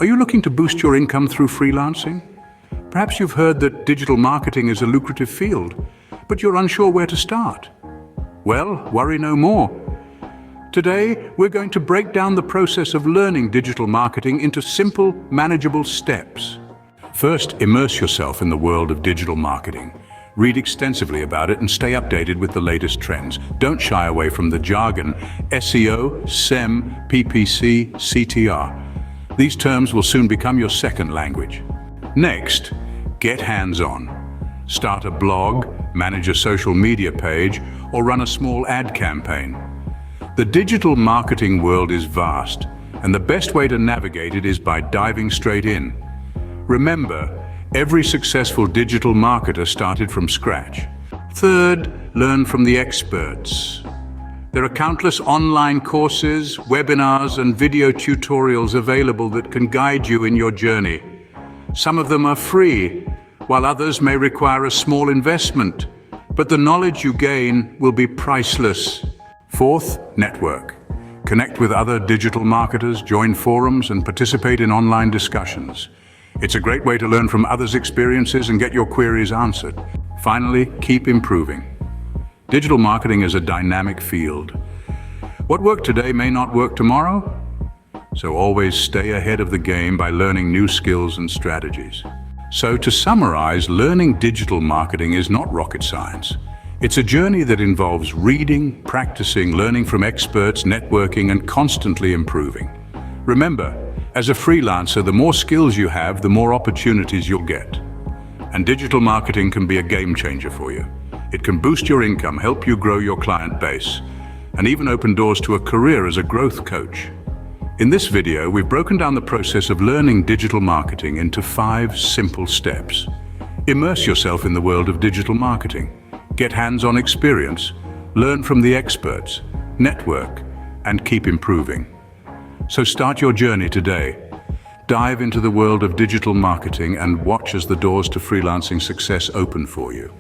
Are you looking to boost your income through freelancing? Perhaps you've heard that digital marketing is a lucrative field, but you're unsure where to start. Well, worry no more. Today, we're going to break down the process of learning digital marketing into simple, manageable steps. First, immerse yourself in the world of digital marketing. Read extensively about it and stay updated with the latest trends. Don't shy away from the jargon: SEO, SEM, PPC, CTR. These terms will soon become your second language. Next, get hands-on. Start a blog, manage a social media page, or run a small ad campaign. The digital marketing world is vast, and the best way to navigate it is by diving straight in. Remember, every successful digital marketer started from scratch. Third, learn from the experts. There are countless online courses, webinars, and video tutorials available that can guide you in your journey. Some of them are free, while others may require a small investment, but the knowledge you gain will be priceless. Fourth, network. Connect with other digital marketers, join forums, and participate in online discussions. It's a great way to learn from others' experiences and get your queries answered. Finally, keep improving. Digital marketing is a dynamic field. What worked today may not work tomorrow, so always stay ahead of the game by learning new skills and strategies. So to summarize, learning digital marketing is not rocket science. It's a journey that involves reading, practicing, learning from experts, networking, and constantly improving. Remember, as a freelancer, the more skills you have, the more opportunities you'll get. And digital marketing can be a game changer for you. It can boost your income, help you grow your client base, and even open doors to a career as a growth coach. In this video, we've broken down the process of learning digital marketing into 5 simple steps. Immerse yourself in the world of digital marketing. Get hands-on experience, learn from the experts, network, and keep improving. So start your journey today. Dive into the world of digital marketing and watch as the doors to freelancing success open for you.